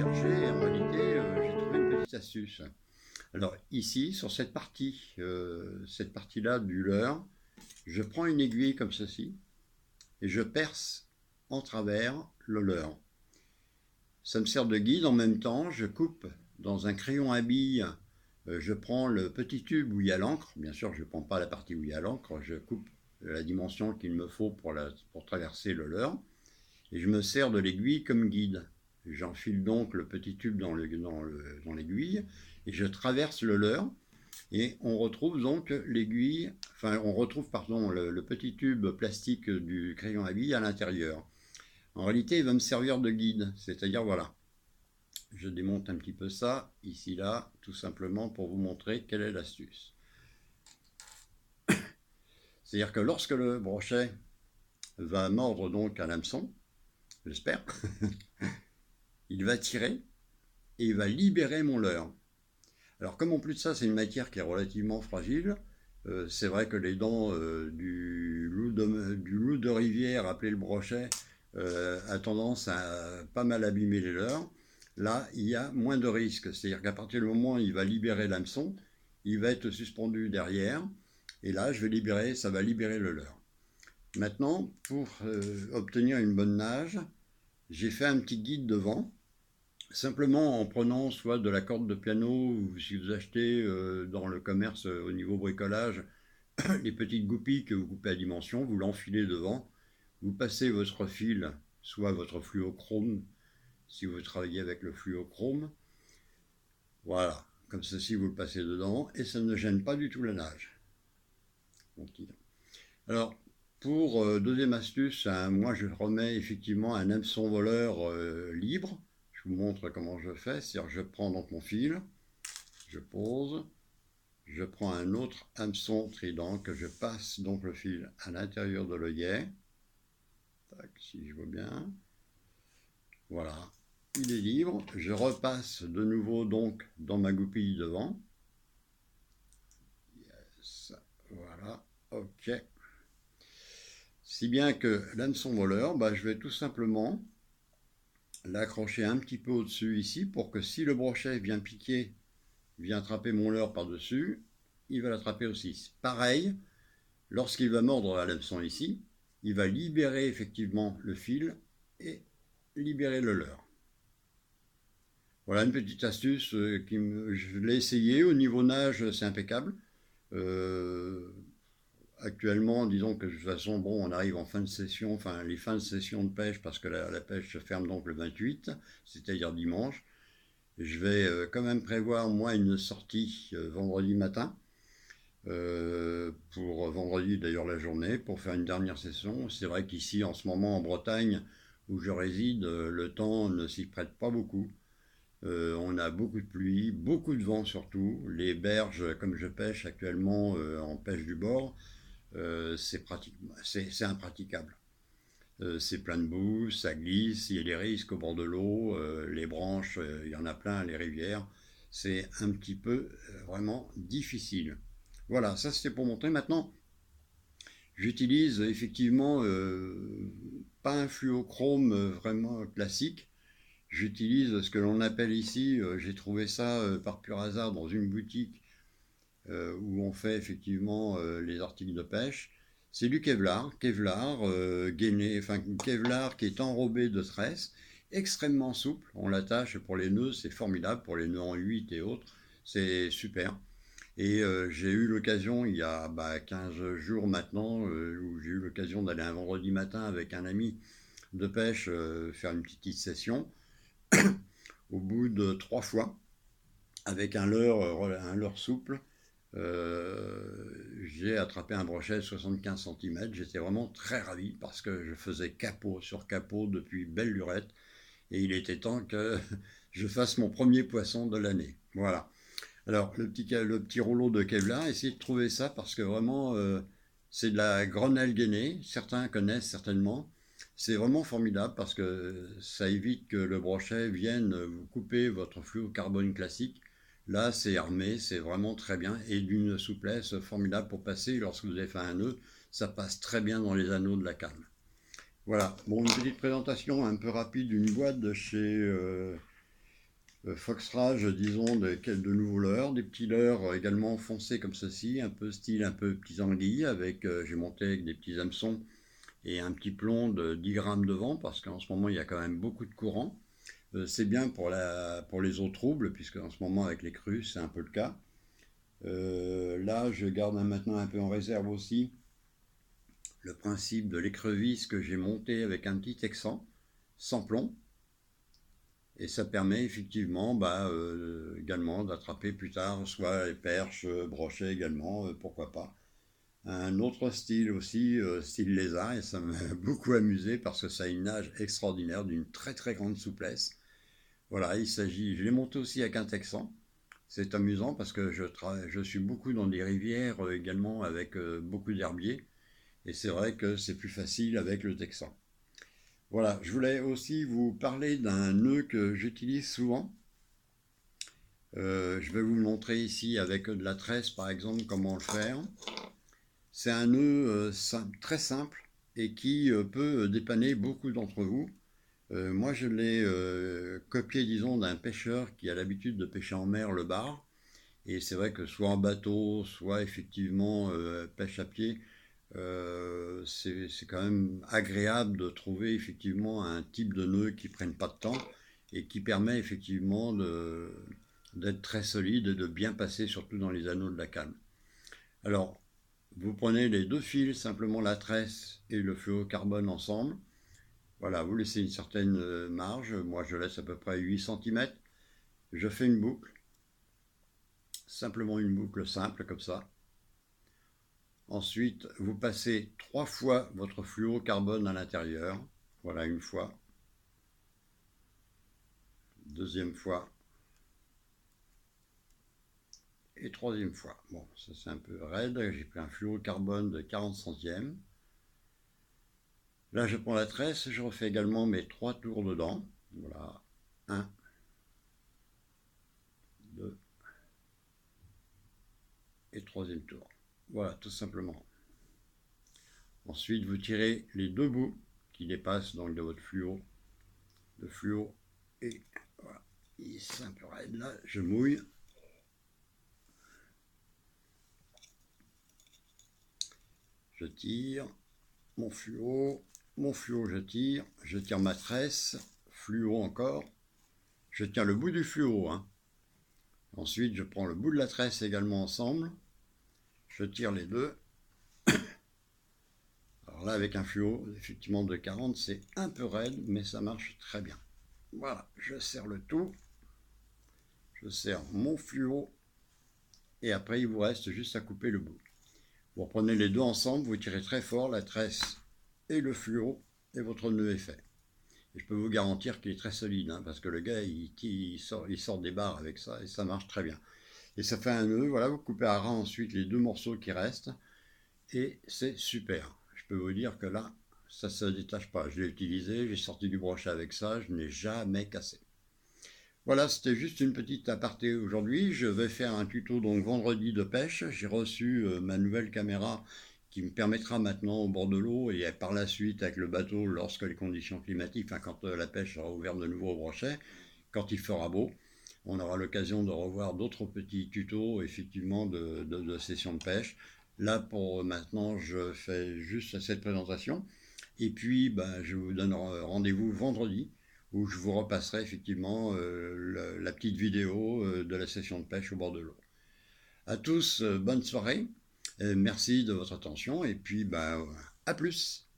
cherché et en réalité, j'ai trouvé une petite astuce. Alors ici, sur cette partie-là du leurre, je prends une aiguille comme ceci et je perce en travers le leurre. Ça me sert de guide en même temps, je coupe dans un crayon à billes, je prends le petit tube où il y a l'encre, bien sûr je ne prends pas la partie où il y a l'encre, je coupe la dimension qu'il me faut pour traverser le leurre, et je me sers de l'aiguille comme guide. J'enfile donc le petit tube dans l'aiguille, et je traverse le leurre, et on retrouve donc l'aiguille, enfin on retrouve pardon, le petit tube plastique du crayon à billes à l'intérieur. En réalité, il va me servir de guide, c'est-à-dire voilà, je démonte un petit peu ça, ici, là, tout simplement pour vous montrer quelle est l'astuce. C'est-à-dire que lorsque le brochet va mordre donc à l'hameçon, j'espère, il va tirer et il va libérer mon leurre. Alors comme en plus de ça, c'est une matière qui est relativement fragile, c'est vrai que les dents du loup de rivière, appelé le brochet, a tendance à pas mal abîmer les leurres. Là, il y a moins de risques. C'est-à-dire qu'à partir du moment où il va libérer l'hameçon, il va être suspendu derrière. Et là, ça va libérer le leurre. Maintenant, pour obtenir une bonne nage, j'ai fait un petit guide devant. Simplement en prenant soit de la corde de piano, ou si vous achetez dans le commerce au niveau bricolage, les petites goupilles que vous coupez à dimension, vous l'enfilez devant, vous passez votre fil, soit votre fluochrome, si vous travaillez avec le fluochrome, voilà, comme ceci vous le passez dedans, et ça ne gêne pas du tout la nage. Alors, pour deuxième astuce, moi je remets effectivement un hameçon voleur libre. Je vous montre comment je fais, c'est-à-dire je prends donc mon fil, je pose, je prends un autre hameçon trident que je passe donc le fil à l'intérieur de l'œillet. Si je vois bien. Voilà, il est libre. Je repasse de nouveau donc dans ma goupille devant. Yes. Voilà, ok. Si bien que l'hameçon voleur, je vais tout simplement l'accrocher un petit peu au-dessus ici pour que si le brochet vient piquer, vient attraper mon leurre par-dessus, il va l'attraper aussi. Pareil, lorsqu'il va mordre à l'hameçon ici, il va libérer effectivement le fil et libérer le leurre. Voilà une petite astuce je l'ai essayé. Au niveau nage, c'est impeccable. Actuellement, disons que de toute façon, bon, on arrive en fin de session, enfin les fins de session de pêche, parce que la pêche se ferme donc le 28, c'est-à-dire dimanche. Je vais quand même prévoir, moi, une sortie vendredi matin, pour vendredi d'ailleurs la journée, pour faire une dernière session. C'est vrai qu'ici, en ce moment, en Bretagne, où je réside, le temps ne s'y prête pas beaucoup. On a beaucoup de pluie, beaucoup de vent surtout. Les berges, comme je pêche actuellement en pêche du bord, c'est impraticable. C'est plein de boue, ça glisse, il y a des risques au bord de l'eau, les branches, il y en a plein, les rivières. C'est un petit peu vraiment difficile. Voilà, ça c'était pour montrer. Maintenant, j'utilise effectivement pas un fluochrome vraiment classique. J'utilise ce que l'on appelle ici, j'ai trouvé ça par pur hasard dans une boutique où on fait effectivement les articles de pêche. C'est du Kevlar, gainé, enfin Kevlar qui est enrobé de tresse, extrêmement souple. On l'attache pour les nœuds, c'est formidable, pour les nœuds en 8 et autres, c'est super. Et j'ai eu l'occasion, il y a 15 jours maintenant, où j'ai eu l'occasion d'aller un vendredi matin avec un ami de pêche faire une petite session. Au bout de 3 fois, avec un leurre souple, j'ai attrapé un brochet de 75 cm. J'étais vraiment très ravi parce que je faisais capot sur capot depuis belle lurette et il était temps que je fasse mon premier poisson de l'année. Voilà. Alors, le petit rouleau de Kevlar, essayez de trouver ça parce que vraiment, c'est de la grenelle gainée. Certains connaissent certainement. C'est vraiment formidable parce que ça évite que le brochet vienne vous couper votre fluocarbone classique. Là, c'est armé, c'est vraiment très bien et d'une souplesse formidable pour passer lorsque vous avez fait un nœud. Ça passe très bien dans les anneaux de la canne. Voilà, bon, une petite présentation un peu rapide d'une boîte de chez Fox Rage, disons, de nouveaux leurres, des petits leurres également foncés comme ceci, un peu style, un peu petits anguilles, avec, j'ai monté avec des petits hameçons et un petit plomb de 10 grammes de vent, parce qu'en ce moment il y a quand même beaucoup de courant. C'est bien pour les eaux troubles, puisque en ce moment avec les crues c'est un peu le cas. Là je garde maintenant un peu en réserve aussi le principe de l'écrevisse que j'ai monté avec un petit texan, sans plomb. Et ça permet effectivement également d'attraper plus tard soit les perches, brochets également, pourquoi pas. Un autre style aussi, style lézard, et ça m'a beaucoup amusé parce que ça a une nage extraordinaire d'une très très grande souplesse. Voilà, je l'ai monté aussi avec un texan. C'est amusant parce que je suis beaucoup dans des rivières également avec beaucoup d'herbiers, et c'est vrai que c'est plus facile avec le texan. Voilà, je voulais aussi vous parler d'un nœud que j'utilise souvent. Je vais vous le montrer ici avec de la tresse par exemple, comment le faire. C'est un nœud très simple et qui peut dépanner beaucoup d'entre vous. Moi je l'ai copié disons d'un pêcheur qui a l'habitude de pêcher en mer le bar. Et c'est vrai que soit en bateau, soit effectivement pêche à pied, c'est quand même agréable de trouver effectivement un type de nœud qui ne prenne pas de temps et qui permet effectivement d'être très solide et de bien passer surtout dans les anneaux de la canne. Alors, vous prenez les deux fils, simplement la tresse et le fluorocarbone ensemble. Voilà, vous laissez une certaine marge. Moi, je laisse à peu près 8 cm. Je fais une boucle, simplement une boucle simple comme ça. Ensuite, vous passez 3 fois votre fluorocarbone à l'intérieur. Voilà, une fois. Deuxième fois. Et troisième fois. Bon, ça c'est un peu raide. J'ai pris un fluorocarbone de 40 centièmes. Là, je prends la tresse. Je refais également mes 3 tours dedans. Voilà. 1, 2 et troisième tour. Voilà, tout simplement. Ensuite, vous tirez les deux bouts qui dépassent donc de votre fluo. Le fluo et voilà. Il est un peu raide là. Je mouille. Je tire mon fluo, je tire ma tresse, fluo encore, je tiens le bout du fluo. Ensuite, je prends le bout de la tresse également ensemble, je tire les deux. Alors là, avec un fluo, effectivement de 40, c'est un peu raide, mais ça marche très bien. Voilà, je serre le tout, je serre mon fluo, et après, il vous reste juste à couper le bout. Vous reprenez les deux ensemble, vous tirez très fort la tresse et le fluo, et votre nœud est fait. Et je peux vous garantir qu'il est très solide, parce que le gars, il sort des barres avec ça, et ça marche très bien. Et ça fait un nœud, voilà, vous coupez à ras ensuite les deux morceaux qui restent, et c'est super. Je peux vous dire que là, ça ne se détache pas. Je l'ai utilisé, j'ai sorti du brochet avec ça, je n'ai jamais cassé. Voilà, c'était juste une petite aparté aujourd'hui. Je vais faire un tuto donc vendredi de pêche. J'ai reçu ma nouvelle caméra qui me permettra maintenant au bord de l'eau et par la suite avec le bateau lorsque les conditions climatiques, enfin quand la pêche sera ouverte de nouveau au brochet, quand il fera beau, on aura l'occasion de revoir d'autres petits tutos effectivement de sessions de pêche. Là pour maintenant je fais juste cette présentation et puis je vous donne rendez-vous vendredi où je vous repasserai effectivement la petite vidéo de la session de pêche au bord de l'eau. À tous, bonne soirée, merci de votre attention et puis à plus.